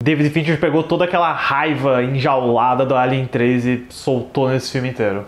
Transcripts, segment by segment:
David Fincher pegou toda aquela raiva enjaulada do Alien 3 e soltou nesse filme inteiro.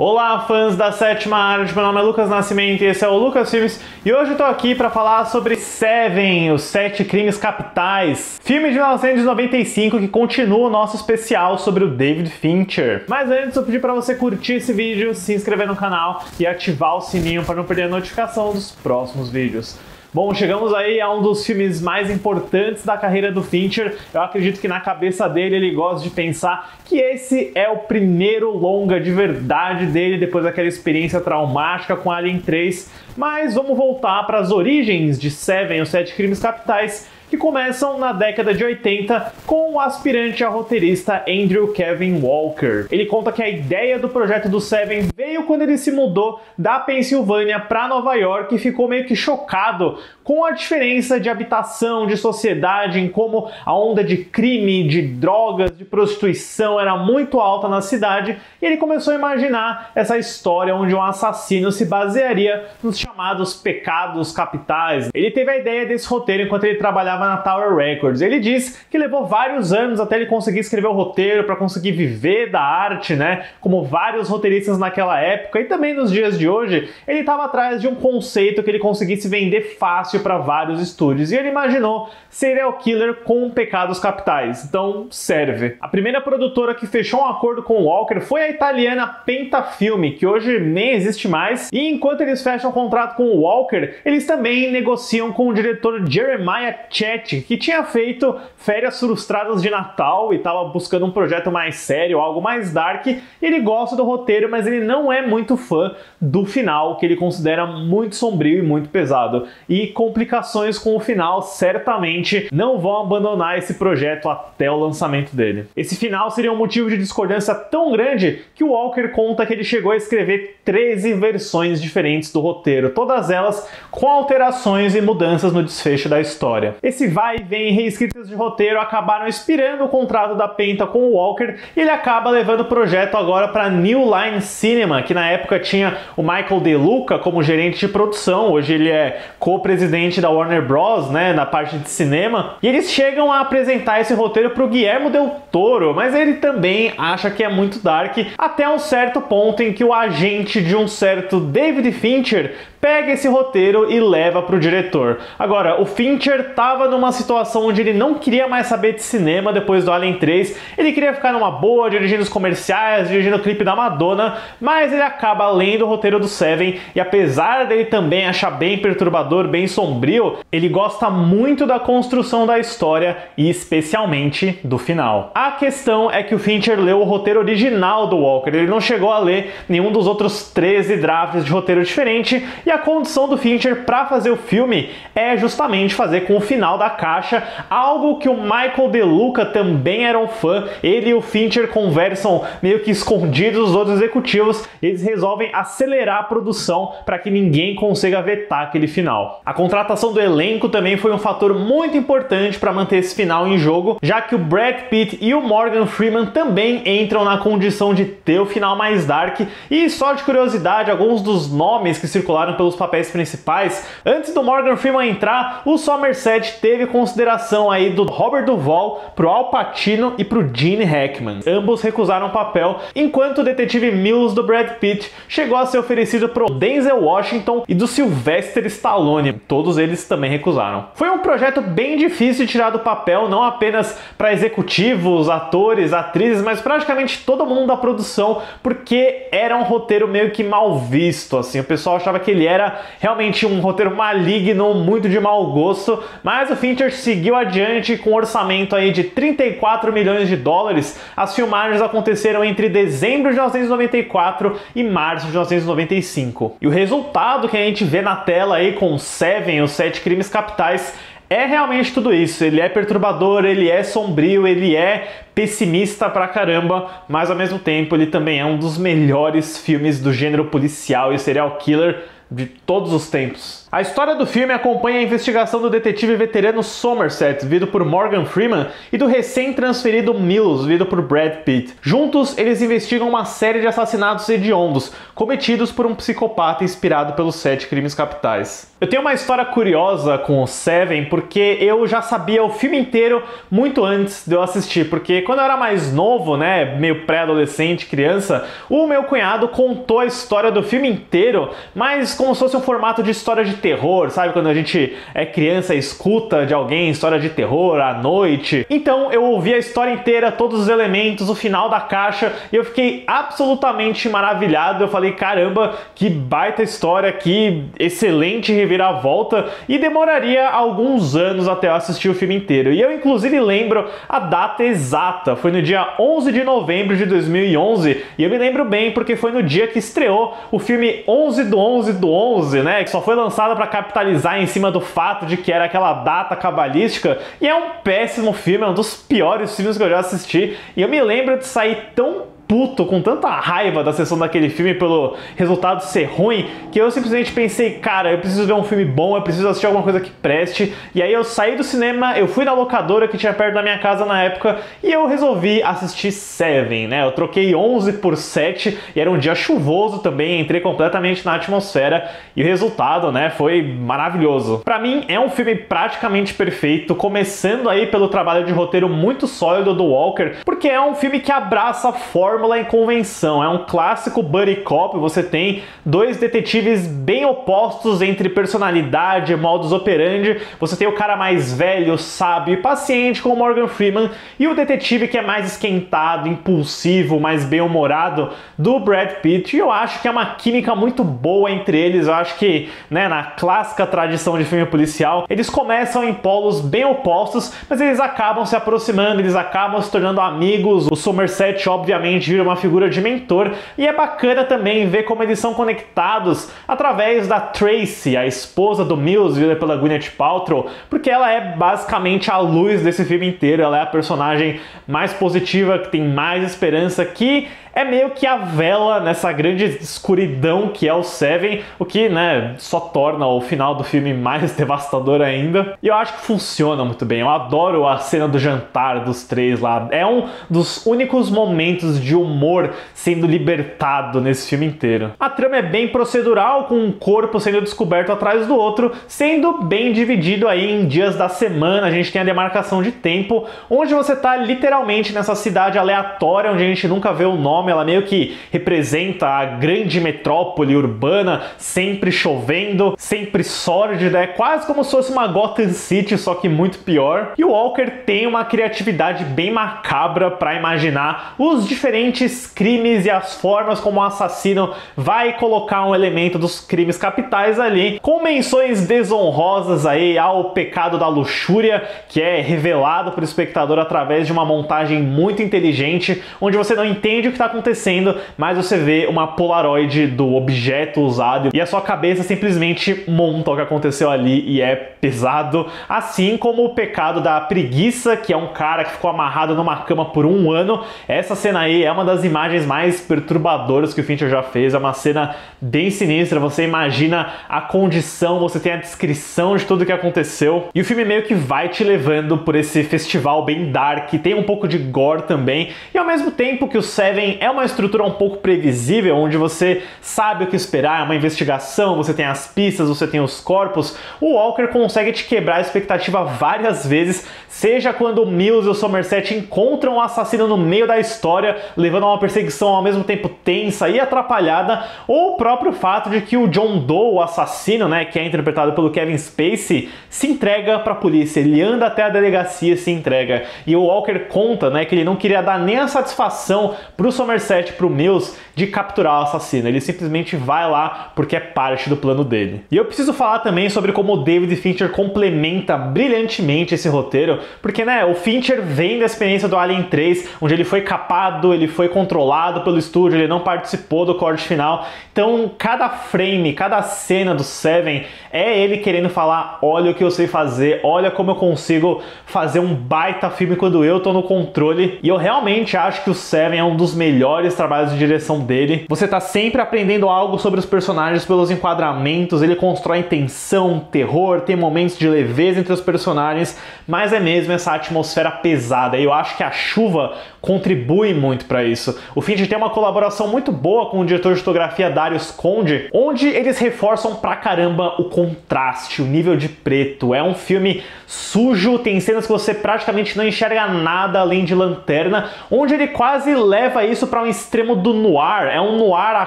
Olá, fãs da Sétima Arte, meu nome é Lucas Nascimento e esse é o Lucas Filmes, e hoje eu tô aqui para falar sobre Seven, os 7 Crimes Capitais, filme de 1995 que continua o nosso especial sobre o David Fincher. Mas antes eu pedi para você curtir esse vídeo, se inscrever no canal e ativar o sininho para não perder a notificação dos próximos vídeos. Bom, chegamos aí a um dos filmes mais importantes da carreira do Fincher. Eu acredito que na cabeça dele ele gosta de pensar que esse é o primeiro longa de verdade dele depois daquela experiência traumática com Alien 3. Mas vamos voltar para as origens de Seven, os 7 Crimes Capitais, que começam na década de 80 com o aspirante a roteirista Andrew Kevin Walker. Ele conta que a ideia do projeto do Seven veio quando ele se mudou da Pensilvânia para Nova York e ficou meio que chocado com a diferença de habitação, de sociedade, em como a onda de crime, de drogas, de prostituição era muito alta na cidade, e ele começou a imaginar essa história onde um assassino se basearia nos chamados pecados capitais. Ele teve a ideia desse roteiro enquanto ele trabalhava na Tower Records. Ele diz que levou vários anos até ele conseguir escrever o roteiro, para conseguir viver da arte, né? Como vários roteiristas naquela época e também nos dias de hoje, ele estava atrás de um conceito que ele conseguisse vender fácil para vários estúdios. E ele imaginou serial killer com pecados capitais. Então serve. A primeira produtora que fechou um acordo com o Walker foi a italiana Pentafilm, que hoje nem existe mais. E enquanto eles fecham um contrato com o Walker, eles também negociam com o diretor Jeremiah Chet, que tinha feito Férias Frustradas de Natal e estava buscando um projeto mais sério, algo mais dark. Ele gosta do roteiro, mas ele não é muito fã do final, que ele considera muito sombrio e muito pesado. E complicações com o final certamente não vão abandonar esse projeto até o lançamento dele. Esse final seria um motivo de discordância tão grande que o Walker conta que ele chegou a escrever 13 versões diferentes do roteiro, todas elas com alterações e mudanças no desfecho da história. Esse vai e vem reescritas de roteiro acabaram expirando o contrato da Penta com o Walker e ele acaba levando o projeto agora para New Line Cinema, que na época tinha o Michael De Luca como gerente de produção. Hoje ele é co-presidente da Warner Bros, né, na parte de cinema, e eles chegam a apresentar esse roteiro para o Guillermo del Toro, mas ele também acha que é muito dark, até um certo ponto em que o agente de um certo David Fincher pega esse roteiro e leva para o diretor. Agora, o Fincher estava numa situação onde ele não queria mais saber de cinema depois do Alien 3, ele queria ficar numa boa, dirigindo os comerciais, dirigindo o clipe da Madonna, mas ele acaba lendo o roteiro do Seven e apesar dele também achar bem perturbador, bem sombrio, ele gosta muito da construção da história e especialmente do final. A questão é que o Fincher leu o roteiro original do Walker, ele não chegou a ler nenhum dos outros 13 drafts de roteiro diferente. E a condição do Fincher para fazer o filme é justamente fazer com o final da caixa, algo que o Michael De Luca também era um fã. Ele e o Fincher conversam meio que escondidos dos outros executivos, eles resolvem acelerar a produção para que ninguém consiga vetar aquele final. A contratação do elenco também foi um fator muito importante para manter esse final em jogo, já que o Brad Pitt e o Morgan Freeman também entram na condição de ter o final mais dark. E só de curiosidade, alguns dos nomes que circularam pelos papéis principais, antes do Morgan Freeman entrar, o Somerset teve consideração aí do Robert Duvall, pro Al Pacino e pro Gene Hackman. Ambos recusaram o papel, enquanto o detetive Mills do Brad Pitt chegou a ser oferecido pro Denzel Washington e do Sylvester Stallone. Todos eles também recusaram. Foi um projeto bem difícil de tirar do papel, não apenas para executivos, atores, atrizes, mas praticamente todo mundo da produção, porque era um roteiro meio que mal visto, assim, o pessoal achava que ele era realmente um roteiro maligno, muito de mau gosto, mas o Fincher seguiu adiante com um orçamento aí de 34 milhões de dólares. As filmagens aconteceram entre dezembro de 1994 e março de 1995. E o resultado que a gente vê na tela aí com Seven, os 7 Crimes Capitais, é realmente tudo isso. Ele é perturbador, ele é sombrio, ele é pessimista pra caramba, mas ao mesmo tempo ele também é um dos melhores filmes do gênero policial e serial killer de todos os tempos. A história do filme acompanha a investigação do detetive veterano Somerset, vivido por Morgan Freeman, e do recém-transferido Mills, vivido por Brad Pitt. Juntos, eles investigam uma série de assassinatos hediondos, cometidos por um psicopata inspirado pelos 7 crimes capitais. Eu tenho uma história curiosa com o Seven, porque eu já sabia o filme inteiro muito antes de eu assistir, porque quando eu era mais novo, né, meio pré-adolescente, criança, o meu cunhado contou a história do filme inteiro, mas como se fosse um formato de história de terror, sabe? Quando a gente é criança e escuta de alguém história de terror à noite. Então eu ouvi a história inteira, todos os elementos, o final da caixa, e eu fiquei absolutamente maravilhado. Eu falei, caramba, que baita história, que excelente reviravolta, e demoraria alguns anos até eu assistir o filme inteiro. E eu inclusive lembro a data exata, foi no dia 11 de novembro de 2011, e eu me lembro bem porque foi no dia que estreou o filme 11 do 11 do 11, né, que só foi lançado para capitalizar em cima do fato de que era aquela data cabalística, e é um péssimo filme, é um dos piores filmes que eu já assisti, e eu me lembro de sair tão puto, com tanta raiva da sessão daquele filme pelo resultado ser ruim, que eu simplesmente pensei, cara, eu preciso ver um filme bom, eu preciso assistir alguma coisa que preste, e aí eu saí do cinema, eu fui na locadora que tinha perto da minha casa na época, e eu resolvi assistir Seven, né, eu troquei 11 por 7, e era um dia chuvoso também, entrei completamente na atmosfera, e o resultado, né, foi maravilhoso. Pra mim, é um filme praticamente perfeito, começando aí pelo trabalho de roteiro muito sólido do Walker, porque é um filme que abraça a fórmula em convenção, é um clássico buddy cop, você tem dois detetives bem opostos entre personalidade e modus operandi, você tem o cara mais velho, sábio e paciente com o Morgan Freeman, e o detetive que é mais esquentado, impulsivo, mais bem-humorado do Brad Pitt, e eu acho que é uma química muito boa entre eles. Eu acho que, né, na clássica tradição de filme policial, eles começam em polos bem opostos, mas eles acabam se aproximando, eles acabam se tornando amigos. O Somerset, obviamente, vira uma figura de mentor, e é bacana também ver como eles são conectados através da Tracy, a esposa do Mills, vivida pela Gwyneth Paltrow, porque ela é basicamente a luz desse filme inteiro, ela é a personagem mais positiva, que tem mais esperança, que é meio que a vela nessa grande escuridão que é o Seven, o que, né, só torna o final do filme mais devastador ainda. E eu acho que funciona muito bem. Eu adoro a cena do jantar dos três lá. É um dos únicos momentos de humor sendo libertado nesse filme inteiro. A trama é bem procedural, com um corpo sendo descoberto atrás do outro, sendo bem dividido aí em dias da semana. A gente tem a demarcação de tempo, onde você tá literalmente nessa cidade aleatória, onde a gente nunca vê o nome. Ela meio que representa a grande metrópole urbana, sempre chovendo, sempre sórdida, é quase como se fosse uma Gotham City, só que muito pior. E o Walker tem uma criatividade bem macabra para imaginar os diferentes crimes e as formas como o assassino vai colocar um elemento dos crimes capitais ali, com menções desonrosas aí ao pecado da luxúria, que é revelado para o espectador através de uma montagem muito inteligente, onde você não entende o que está acontecendo, mas você vê uma polaroid do objeto usado e a sua cabeça simplesmente monta o que aconteceu ali, e é pesado. Assim como o pecado da preguiça, que é um cara que ficou amarrado numa cama por 1 ano. Essa cena aí é uma das imagens mais perturbadoras que o Fincher já fez, é uma cena bem sinistra, você imagina a condição, você tem a descrição de tudo o que aconteceu, e o filme meio que vai te levando por esse festival bem dark, tem um pouco de gore também, e ao mesmo tempo que o Seven é uma estrutura um pouco previsível, onde você sabe o que esperar, é uma investigação, você tem as pistas, você tem os corpos, o Walker consegue te quebrar a expectativa várias vezes, seja quando o Mills e o Somerset encontram o assassino no meio da história, levando a uma perseguição ao mesmo tempo tensa e atrapalhada, ou o próprio fato de que o John Doe, o assassino, né, que é interpretado pelo Kevin Spacey, se entrega pra polícia, ele anda até a delegacia e se entrega. E o Walker conta, né, que ele não queria dar nem a satisfação pro Somerset, pro Mills, de capturar o assassino. Ele simplesmente vai lá porque é parte do plano dele. E eu preciso falar também sobre como o David Fincher complementa brilhantemente esse roteiro, porque, né, o Fincher vem da experiência do Alien 3, onde ele foi capado, ele foi controlado pelo estúdio, ele não participou do corte final. Então, cada frame, cada cena do Seven é ele querendo falar, olha o que eu sei fazer, olha como eu consigo fazer um baita filme quando eu tô no controle. E eu realmente acho que o Seven é um dos melhores trabalhos de direção dele. Você tá sempre aprendendo algo sobre os personagens pelos enquadramentos, ele constrói tensão, terror, tem momentos de leveza entre os personagens, mas é mesmo essa atmosfera pesada. E eu acho que a chuva contribui muito para isso. O Fincher tem uma colaboração muito boa com o diretor de fotografia Darius Khondji, onde eles reforçam pra caramba o contraste, o nível de preto. É um filme sujo, tem cenas que você praticamente não enxerga nada além de lanterna, onde ele quase leva isso para um extremo do noir. É um noir a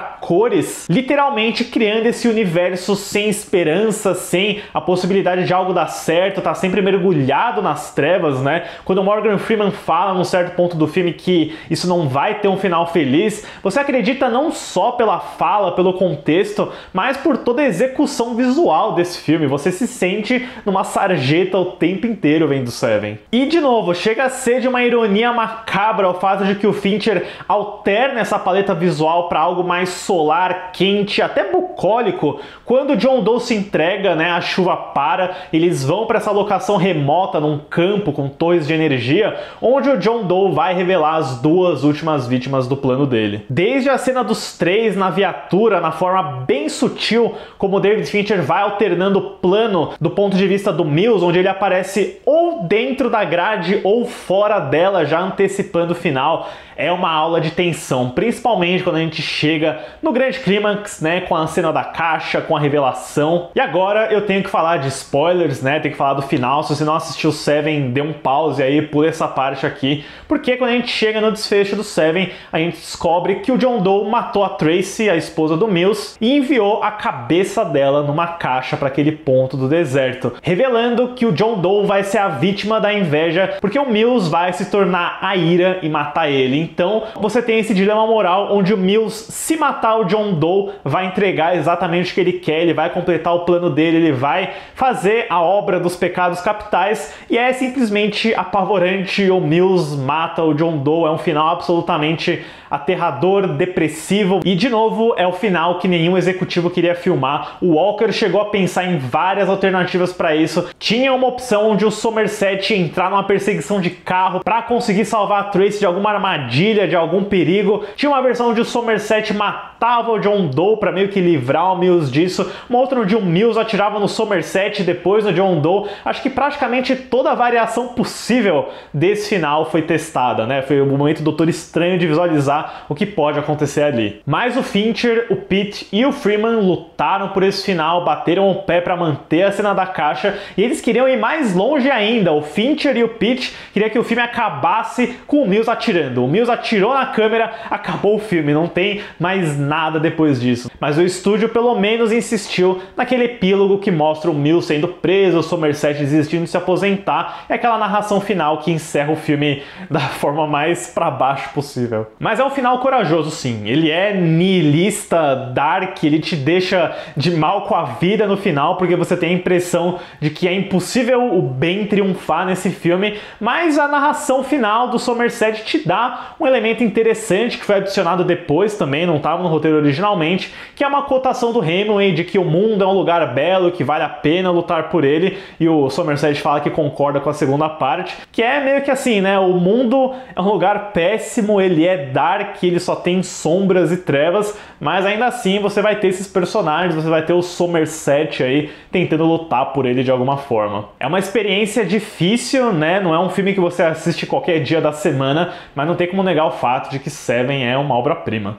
cores, literalmente criando esse universo sem esperança, sem a possibilidade de algo dar certo, tá sempre mergulhado nas trevas, né? Quando o Morgan Freeman fala num certo ponto do filme que isso não vai ter um final feliz, você acredita não só pela fala, pelo contexto, mas por toda a execução visual desse filme. Você se sente numa sarjeta o tempo inteiro vendo Seven. E de novo, chega a ser de uma ironia macabra o fato de que o Fincher alterna essa paleta visual para algo mais solar, quente, até bucólico. Quando o John Doe se entrega, né, a chuva para, eles vão para essa locação remota num campo com torres de energia, onde o John Doe vai revelar as duas últimas vítimas do plano dele. Desde a cena dos três na viatura, na forma bem sutil, como o David Fincher vai alternando o plano do ponto de vista do Mills, onde ele aparece ou dentro da grade ou fora dela, já antecipando o final. É uma aula de tensão, principalmente quando a gente chega no grande clímax, né, com a cena da caixa, com a revelação. E agora eu tenho que falar de spoilers, né, tenho que falar do final. Se você não assistiu Seven, dê um pause aí, pula essa parte aqui, porque quando a gente chega no desfecho do Seven, a gente descobre que o John Doe matou a Tracy, a esposa do Mills, e enviou a cabeça dela numa caixa para aquele ponto do deserto, revelando que o John Doe vai ser a vítima da inveja, porque o Mills vai se tornar a ira e matar ele. Então você tem esse dilema moral onde o Mills, se matar o John Doe, vai entregar exatamente o que ele quer, ele vai completar o plano dele, ele vai fazer a obra dos pecados capitais, e é simplesmente apavorante. O Mills mata o John Doe, é um final absolutamente aterrador, depressivo, e de novo é o final que nenhum executivo queria filmar. O Walker chegou a pensar em várias alternativas para isso. Tinha uma opção onde o Somerset ia entrar numa perseguição de carro para conseguir salvar a Tracy de alguma armadilha, de algum perigo. Tinha uma versão onde o Somerset matava o John Doe para meio que livrar o Mills disso. Uma outra onde o Mills atirava no Somerset e depois no John Doe. Acho que praticamente toda a variação possível desse final foi testada, né? Foi o momento do Doutor Estranho de visualizar o que pode acontecer ali. Mas o Fincher, o Pitt e o Freeman lutaram por esse final, bateram o pé para manter a cena da caixa, e eles queriam ir mais longe ainda. O Fincher e o Pitt queriam que o filme acabasse com o Mills atirando. O Mills atirou na câmera, acabou o filme, não tem mais nada depois disso. Mas o estúdio pelo menos insistiu naquele epílogo que mostra o Mills sendo preso, o Somerset desistindo de se aposentar, e aquela narração final que encerra o filme da forma mais para baixo possível. Mas é um final corajoso, sim. Ele é nihilista, dark, ele te deixa de mal com a vida no final, porque você tem a impressão de que é impossível o bem triunfar nesse filme, mas a narração final do Somerset te dá um elemento interessante que foi adicionado depois também, não estava no roteiro originalmente, que é uma cotação do Hemingway de que o mundo é um lugar belo, que vale a pena lutar por ele, e o Somerset fala que concorda com a segunda parte, que é meio que assim, né, o mundo é um lugar péssimo, ele é dark, que ele só tem sombras e trevas, mas ainda assim você vai ter esses personagens, você vai ter o Somerset aí tentando lutar por ele de alguma forma. É uma experiência difícil, né? Não é um filme que você assiste qualquer dia da semana, mas não tem como negar o fato de que Seven é uma obra-prima.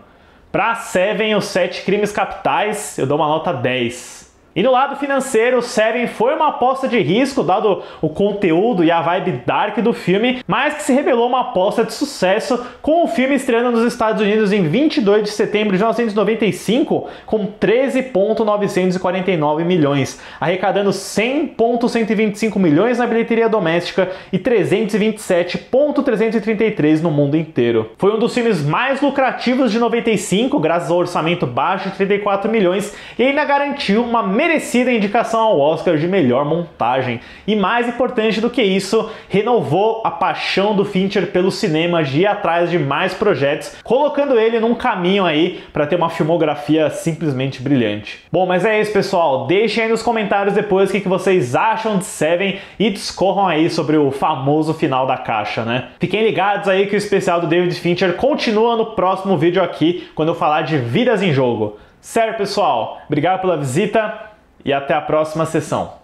Pra Seven, os 7 crimes capitais, eu dou uma nota 10. E no lado financeiro, Seven foi uma aposta de risco, dado o conteúdo e a vibe dark do filme, mas que se revelou uma aposta de sucesso, com o filme estreando nos Estados Unidos em 22 de setembro de 1995, com 13,949 milhões, arrecadando 100,125 milhões na bilheteria doméstica e 327,333 no mundo inteiro. Foi um dos filmes mais lucrativos de 95, graças ao orçamento baixo de 34 milhões, e ainda garantiu uma merecida indicação ao Oscar de melhor montagem. E mais importante do que isso, renovou a paixão do Fincher pelo cinema de ir atrás de mais projetos, colocando ele num caminho aí para ter uma filmografia simplesmente brilhante. Bom, mas é isso, pessoal. Deixem aí nos comentários depois o que vocês acham de Seven e discorram aí sobre o famoso final da caixa, né? Fiquem ligados aí que o especial do David Fincher continua no próximo vídeo aqui, quando eu falar de Vidas em Jogo. Certo, pessoal? Obrigado pela visita e até a próxima sessão.